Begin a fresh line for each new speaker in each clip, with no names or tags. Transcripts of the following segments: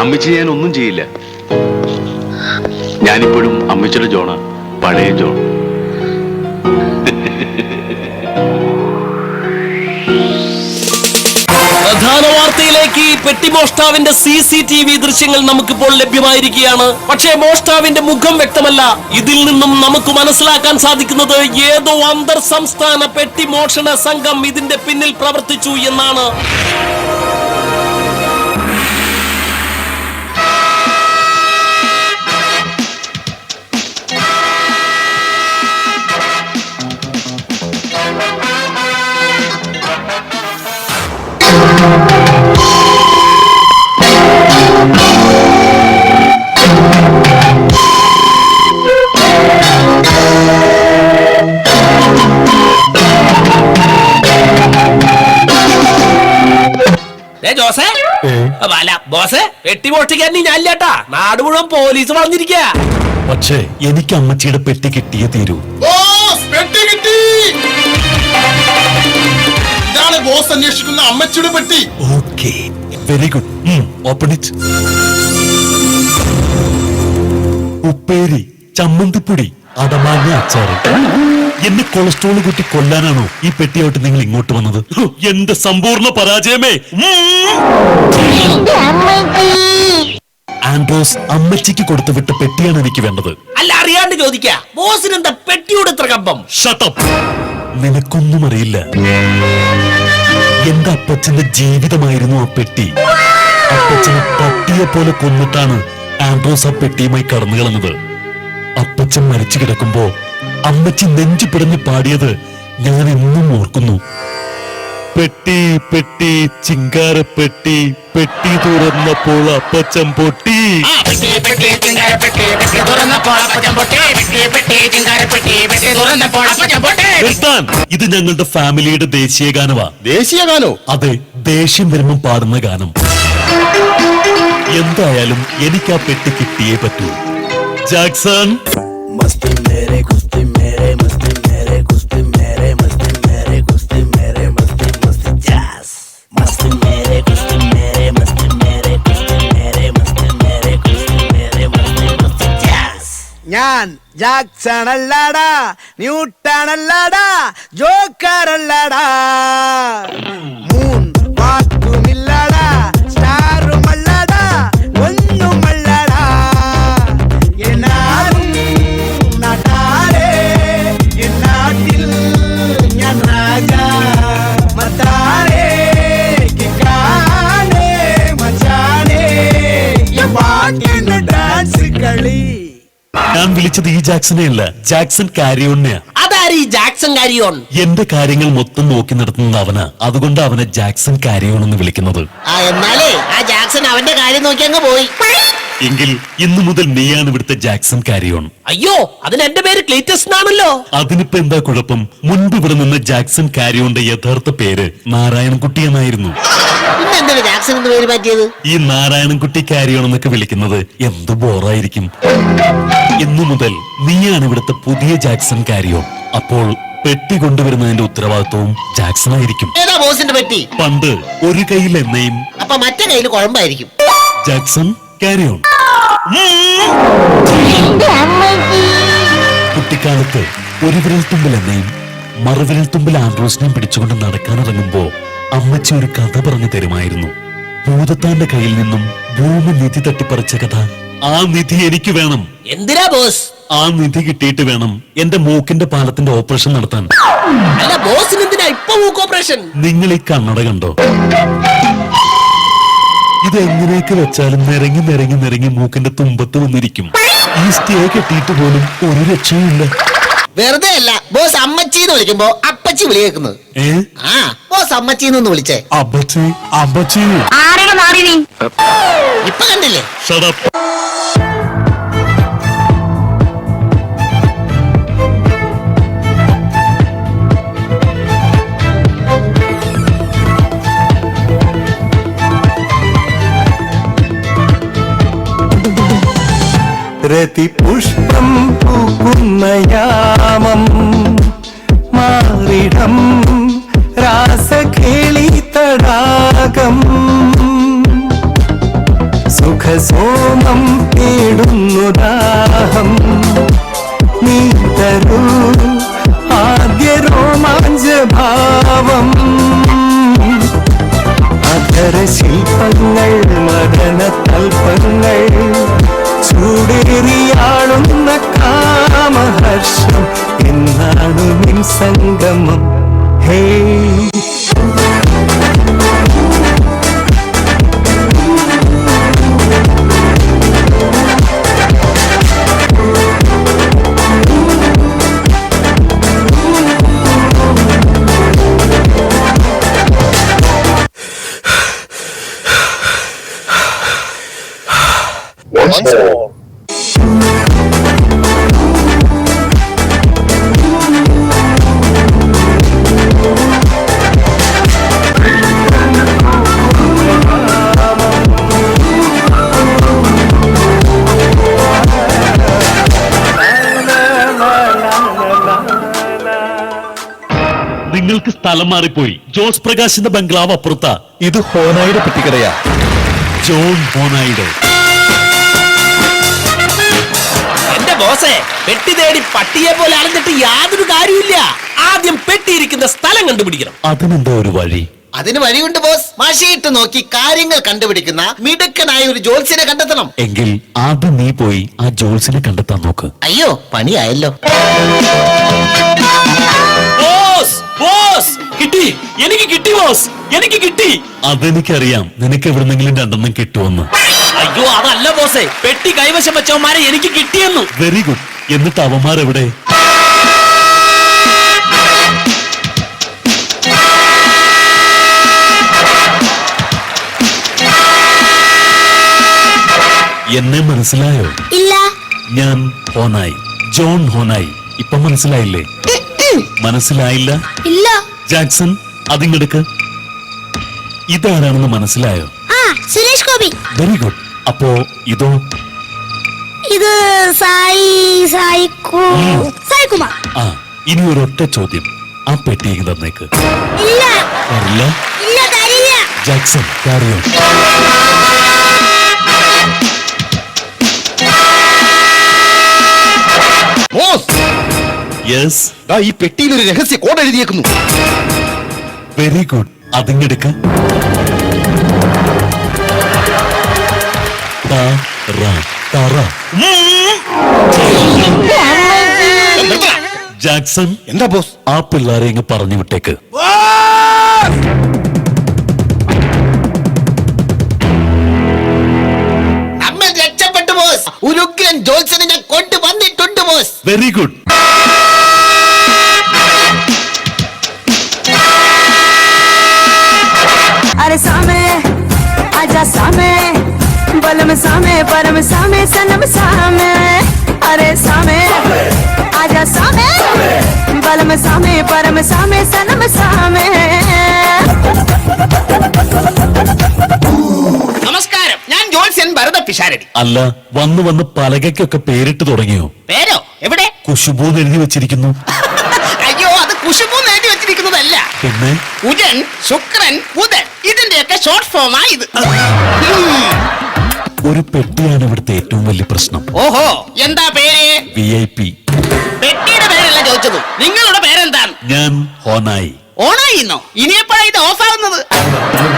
അമ്മച്ചി ഞാൻ ഒന്നും ചെയ്യില്ല. ഞാനിപ്പോഴും അമ്മച്ചിയുടെ ജോണാ, പഴയ ജോൺ.
പ്രധാന വാർത്തയിലേക്ക്. പെട്ടിമോഷ്ടാവിന്റെ CCTV ദൃശ്യങ്ങൾ നമുക്കിപ്പോൾ ലഭ്യമായിരിക്കുകയാണ്. പക്ഷേ മോഷ്ടാവിന്റെ മുഖം വ്യക്തമല്ല. ഇതിൽ നിന്നും നമുക്ക് മനസ്സിലാക്കാൻ സാധിക്കുന്നത് ഏതോ അന്തർ സംസ്ഥാന പെട്ടിമോഷണ സംഘം ഇതിന്റെ പിന്നിൽ പ്രവർത്തിച്ചു എന്നാണ്. ജോസേ അല്ല ബോസേ, പെട്ടി മോഷ്ടിക്കാൻ ഞാനില്ലാട്ടാ. നാട് മുഴുവൻ പോലീസ് വളഞ്ഞിരിക്ക.
പക്ഷേ എനിക്ക് അമ്മച്ചിയുടെ പെട്ടി കിട്ടിയേ തീരൂ.
ഇതാണ് ബോസ് അന്വേഷിക്കുന്ന അമ്മച്ചിയുടെ പെട്ടി.
Okay, very good. Open it. ഉപ്പേരി, ചമ്മന്തിപ്പൊടി, അടമാങ്ങ അച്ചാറ്. എന്നെ കൊളസ്ട്രോൾ കൂട്ടി കൊല്ലാനാണോ ഈ പെട്ടിയായിട്ട് നിങ്ങൾ ഇങ്ങോട്ട് വന്നത്? എന്റെ സമ്പൂർണ്ണ പരാജയമേ. ആൻഡ്രോസ് അമ്മച്ചിക്ക് കൊടുത്തു വിട്ട പെട്ടിയാണ് എനിക്ക് വേണ്ടത്.
അല്ല, അറിയാണ്ട് ചോദിക്കാ, ബോസിന് എന്താ പെട്ടിയോട് ഇത്ര കമ്പം?
Shut up. നിനക്കൊന്നും അറിയില്ല. എന്റെ അപ്പച്ചന്റെ ജീവിതമായിരുന്നു ആ പെട്ടി. അപ്പച്ചനെ പട്ടിയെ പോലെ കൊന്നിട്ടാണ് ആൻഡ്രോസ് ആ പെട്ടിയുമായി കടന്നു കളഞ്ഞത്. അപ്പച്ചൻ മരിച്ചു കിടക്കുമ്പോ അമ്മച്ചി നെഞ്ചു പിടഞ്ഞു പാടിയത് ഞാൻ എന്നും ഓർക്കുന്നു. പെട്ടി പെട്ടി ചിങ്കാരപ്പെട്ടി, പെട്ടി തുറന്നപ്പോൾ അപ്പച്ചൻ പൊട്ടി. ഇത് ഞങ്ങളുടെ ഫാമിലിയുടെ ദേശീയ ഗാനമാ.
ദേശീയ ഗാനോ?
അതെ, ദേഷ്യം വരുമ്പം പാടുന്ന ഗാനം. എന്തായാലും എനിക്ക് ആ പെട്ടി കിട്ടിയേ പറ്റൂ. ജാക്സൺ,
ഞാൻ ജാക്സൺ അല്ലടാ, ന്യൂട്ടൺ അല്ലടാ, ജോക്കർ അല്ലടാ, മൂൺ വാക്കുമില്ലടാ, സ്റ്റാറും അല്ലടാ, ഒന്നുമല്ലടാ. എന്നാലും നാട്ടാരെ, എന്നാട്ടിൽ ഞാൻ രാജാ, മത്താരെ കിക്കാനെ മച്ചാനെ പാട്ടിന് ഡാൻസ് കളി.
ഞാൻ വിളിച്ചത് ഈ ജാക്സനെ അല്ല, ജാക്സൺ കാരിയോണിനെയാ.
അതാരീ ജാക്സൺ കാരിയോൺ?
എന്റെ കാര്യങ്ങൾ മൊത്തം നോക്കി നടത്തുന്നത് അവനാ. അതുകൊണ്ട് അവനെ ജാക്സൺ കാരിയോൺ എന്ന് വിളിക്കുന്നത്.
എന്നാലേ ആ ജാക്സൺ അവന്റെ കാര്യം നോക്കി അങ്ങ് പോയി.
എങ്കിൽ ഇന്നു മുതൽ നീയാണ് ഇവിടുത്തെ ജാക്സൺ കാരിയോൺ.
അയ്യോ, അതിന് എന്റെ പേര് ക്ലീറ്റസ് എന്നാണല്ലോ.
അതിനിപ്പോ എന്താ കുഴപ്പം? മുൻപ് ഇവിടെ നിന്ന് ജാക്സൺ കാരിയോന്റെ യഥാർത്ഥ പേര് നാരായണൻകുട്ടി എന്നായിരുന്നു. ഈ നാരായണൻകുട്ടി കാരിയോൺ എന്നൊക്കെ വിളിക്കുന്നത് എന്ത് ബോറായിരിക്കും. ഇന്നു മുതൽ നീയാണ് ഇവിടുത്തെ പുതിയ ജാക്സൺ കാരിയോൺ. അപ്പോൾ പെട്ടി കൊണ്ടുവരുന്നതിന്റെ ഉത്തരവാദിത്വവും ജാക്സൺ ആയിരിക്കും. പണ്ട് ഒരു കയ്യിൽ എണ്ണയും
അപ്പൊ മറ്റേ കയ്യിൽ കുഴമ്പായിരിക്കും.
Jackson karyon. കുട്ടിക്കാലത്ത് ഒരു വിരൽ തുമ്പിൽ എണ്ണയും മറുവിരൽ തുമ്പിൽ ആൻഡ്രോസിനെയും പിടിച്ചുകൊണ്ട് നടക്കാനിറങ്ങുമ്പോ അമ്മച്ചി ഒരു കഥ പറഞ്ഞു തരുമായിരുന്നു. ഭൂതത്താന്റെ കയ്യിൽ നിന്നും ഭൂമി നിധി തട്ടിപ്പറിച്ച കഥ. ആ നിധി എനിക്ക് വേണം.
എന്തിനാ ബോസ്?
ആ നിധി കിട്ടിയിട്ട് വേണം എന്റെ മൂക്കിന്റെ പാലത്തിന്റെ ഓപ്പറേഷൻ നടത്താൻ.
അല്ല, ബോസിന് എന്തിനാ ഇപ്പൊ മൂക്ക് ഓപ്പറേഷൻ?
നിങ്ങൾ ഈ കണ്ണട കണ്ടോ? ഇത് എങ്ങനെയൊക്കെ വെച്ചാലും നിരങ്ങി നിരങ്ങി നിരങ്ങി മൂക്കിന്റെ തുമ്പത്ത് വന്നിരിക്കും. ഈ സ്റ്റേ കെട്ടിയിട്ട് പോലും ഒരു രക്ഷയുമില്ല.
വെറുതെ അല്ല ബോസ് അമ്മച്ചി എന്ന് വിളിക്കുമ്പോ അപ്പച്ചി വിളി കേൾക്കുന്നത്.
ഏ
ആ ബോസ് അമ്മച്ചി എന്നൊന്ന് വിളിച്ചേ.
അപ്പച്ചി അപ്പച്ചി
ഇപ്പൊ കണ്ടില്ലേ?
Shut up.
രതിപുഷ്പം പൂക്കുന്ന യാമം മാറിടം രാസകേളി തടാകം സുഖസോമം തേടുന്നു ദാഹം നീ തരൂ ആദ്യ രോമാഞ്ചഭാവം അധര ശില്പങ്ങൾ മദന തൽപ്പങ്ങൾ ചൂടേറിയാളുന്ന കാമഹർഷം എന്നാണു നിൻ സംഗമം. ഹേ
നിങ്ങൾക്ക് സ്ഥലം മാറിപ്പോയി. ജോസ് പ്രകാശിന്റെ ബംഗ്ലാവ് അപ്പുറത്താ.
ഇത് ഹോനായുടെ പെട്ടിക്കടയാ.
ജോൺ ഹോനായുടെ.
എന്റെ ബോസേ, പെട്ടി തേടി പട്ടിയെ പോലെ അലഞ്ഞിട്ട് യാതൊരു കാര്യമില്ല. ആദ്യം പെട്ടിയിരിക്കുന്ന സ്ഥലം കണ്ടുപിടിക്കണം.
അതിനെന്താ ഒരു വഴി?
അതിന് വഴിയുണ്ട് ബോസ്. മഷിയിട്ട് നോക്കി കാര്യങ്ങൾ കണ്ടുപിടിക്കുന്ന മിടുക്കനായ ഒരു ജോത്സ്യനെ കണ്ടെത്തണം.
എങ്കിൽ ആദ്യം നീ പോയി ആ ജോൾസിനെ കണ്ടെത്താൻ നോക്ക്.
അയ്യോ പണിയായല്ലോ.
ബോസ്, ബോസ്, കിട്ടി, എനിക്ക് കിട്ടി ബോസ്, എനിക്ക് കിട്ടി.
അതെനിക്കറിയാം, നിനക്ക് എവിടുന്നെങ്കിലും രണ്ടെണ്ണം കിട്ടുമെന്ന്.
അയ്യോ അതല്ല ബോസേ, പെട്ടി കൈവശം വെച്ചവന്മാരെ എനിക്ക് കിട്ടിയെന്നു.
Very good. എന്നിട്ട് അവന്മാരെവിടെ? എന്നെ മനസ്സിലായോ?
ഇല്ല.
ഞാൻ ഹോനായി, ജോൺ ഹോനായി. ഇപ്പൊ മനസ്സിലായില്ലേ? മനസ്സിലായില്ല?
ഇല്ല.
ജാക്സൺ അതിങ്ങെടുക്ക്. ഇതാരാണെന്ന് മനസ്സിലായോ?
ആ സുരേഷ് ഗോപി.
Very good. അപ്പോ ഇതോ?
ഇത് സായി കുമാർ.
ആ ഇനി ഒരൊറ്റ ചോദ്യം. ആ പെട്ടിയേക്ക് തന്നേക്ക്.
ഇല്ല.
തരില്ല?
ഇല്ല തരില്ല.
ജാക്സൺ കാറിയോ?
Boss,
yes.
ദാ ഈ പെട്ടിയിൽ ഒരു രഹസ്യ കോഡ് എഴുതിയേക്കുന്നു.
Very good. അതിങ്ങെടുക്ക. ജാക്സൺ
എന്താ ബോസ്?
ആ പിള്ളേരെ ഇങ്ങ് പറഞ്ഞു വിട്ടേക്ക്.
നമ്മൾ രക്ഷപ്പെട്ടു ബോസ്. ഒരു ഉഗ്രൻ ജോത്സ്യനെ ഞാൻ കൊണ്ടുവന്നിട്ടുണ്ട് ബോസ്.
Very good.
अरे सामे आजा सामे बलम सामे परम सामे सनम सामे अरे सामे आजा सामे बलम सामे परम सामे सनम सामे.
നമസ്കാരം, ഞാൻ ജോത്സ്യൻ ഭരത പിഷാരടി.
അല്ല, വന്ന് വന്ന് പലകയ്ക്കൊക്കെ പേരിട്ട് തുടങ്ങിയോ?
പേരോ? എവിടെ?
കുശുബു എഴുതി വെച്ചിരിക്കുന്നു.
അയ്യോ അത് കുശുബു നേടി വെച്ചിരിക്കുന്നതല്ല.
പിന്നെ
കുജൻ, ശുക്രൻ, ബുധൻ ഇതിന്റെയൊക്കെ ഷോർട്ട് ഫോമാ ഇത്.
ഒരു പെട്ടിയാണ് ഇവിടുത്തെ ഏറ്റവും വലിയ പ്രശ്നം.
ഓഹോ, എന്താ പേര്?
VIP.
പെട്ടിയുടെ പേരല്ല ചോദിച്ചത്, നിങ്ങളുടെ പേരെന്താണ്?
ഞാൻ ഹോനായി.
ഓണായിന്നോ? ഇനിയെപ്പോഴാ ഇത് ഓഫ് ആവുന്നത്?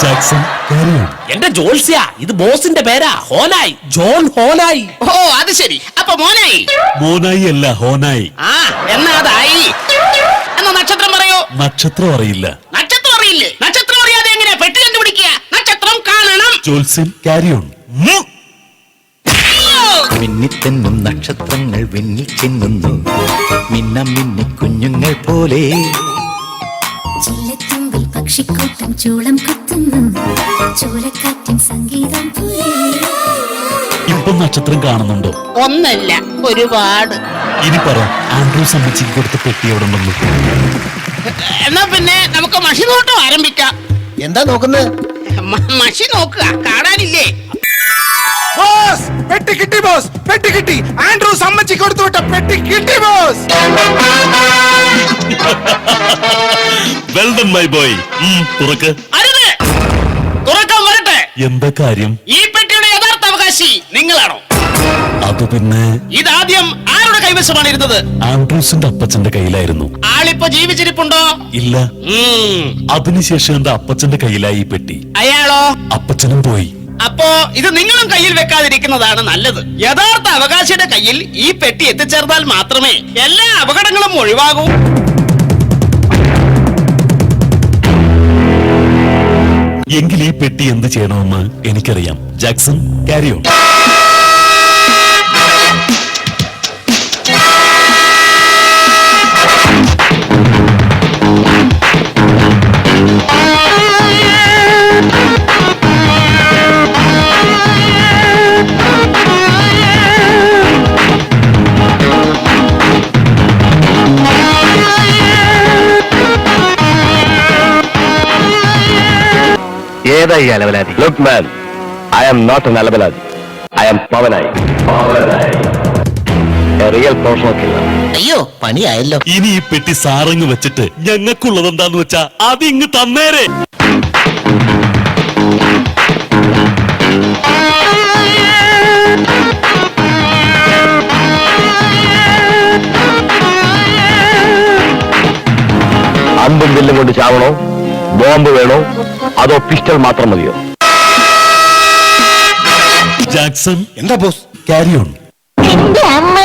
ജാക്സൺ കാര്യം.
എന്റെ ജോത്സ്യ, ഇത് ബോസിന്റെ പേരാ. Honai, John Honai.
ഓ അത് ശരി. അപ്പൊ മോനായി?
മോനായി അല്ല, ഹോനായി.
ആ എന്നാ അതായി. എന്നാ നക്ഷത്രം പറയൂ.
നക്ഷത്രം അറിയില്ല.
നക്ഷത്രം അറിയില്ലേ? നക്ഷത്രം അറിയാതെ എങ്ങനെ പെട്ടി കണ്ടുപിടിക്കുക? നക്ഷത്രം കാണണം.
ജോത്സ്യൻ ക്യാരി ഓൺ.
അയ്യോ!
മിന്നിത്തെന്നും നക്ഷത്രങ്ങൾ വിണ്ണിൽ ചെന്നുന്നു മിന്നം മിന്നി കുഞ്ഞുങ്ങൾ പോലെ
ചില്ലത്തുമ്പിൽ പക്ഷിക്കൂട്ടം ചൂളം കുത്തുന്നു ചോരക്കാറ്റിൻ സംഗീതം പോലെ
ഇപ്പൊ നക്ഷത്രം കാണുന്നുണ്ടോ?
ഒന്നല്ല ഒരുപാട്.
ഇനി പറ, ആൻഡ്രൂസ് അമ്മച്ചിക്ക് കൊടുത്ത പെട്ടി എവിടെ ഉണ്ടെന്ന്.
എന്നാ പിന്നെ നമുക്ക് മഷി നോട്ടം ആരംഭിക്കാം.
എന്താ നോക്കുന്നത്?
മഷി നോക്കുക, കാണാനില്ലേ?
ബോസ് പെട്ടി കിട്ടി, ബോസ് പെട്ടി കിട്ടി. ആൻഡ്രൂസ് അമ്മച്ചി കൊടുത്തു വിട്ട പെട്ടി കിട്ടി boss.
Well done my boy. തുറക്ക്.
അരുത്, തുറക്കാൻ വരട്ടെ.
എന്താ കാര്യം?
ഈ പെട്ടിയുടെ യഥാർത്ഥ അവകാശി നിങ്ങളാണോ?
അത് പിന്നെ
ഇതാദ്യം ആരുടെ കൈവശമാണ് ഇരുന്നത്?
ആൻഡ്രൂസിന്റെ അപ്പച്ചന്റെ കയ്യിലായിരുന്നു.
ആളിപ്പോ ജീവിച്ചിരിപ്പുണ്ടോ?
ഇല്ല. അതിനുശേഷം എന്റെ അപ്പച്ചന്റെ കയ്യിലായി ഈ പെട്ടി.
അയാളോ?
അപ്പച്ചനും പോയി.
അപ്പോ ഇത് നിങ്ങളും കയ്യിൽ വെക്കാതിരിക്കുന്നതാണ് നല്ലത്. യഥാർത്ഥ അവകാശിയുടെ കയ്യിൽ ഈ പെട്ടി എത്തിച്ചേർന്നാൽ മാത്രമേ എല്ലാ അപകടങ്ങളും ഒഴിവാകൂ.
എങ്കിൽ ഈ പെട്ടി എന്ത് ചെയ്യണമെന്ന് എനിക്കറിയാം. Jackson, carry on.
ഏതായി അലവലാതി? Look man, I am not an അലവലാതി. I am Pavanayi. Real professional killer.
അയ്യോ പണിയായല്ലോ.
ഇനി ഈ പെട്ടി സാറങ്ങ് വെച്ചിട്ട് ഞങ്ങൾക്കുള്ളത് എന്താന്ന് വെച്ചാ അത് ഇങ്ങ് തന്നേരെ.
അമ്പും വില്ലും കൊണ്ട് ചാവണോ? ബോംബ് വേണോ? അതോ പിസ്റ്റൾ മാത്രം മതിയോ?
ജാക്സൺ,
എന്താ ബോസ്?
Carry on.
എന്റെ അമ്മ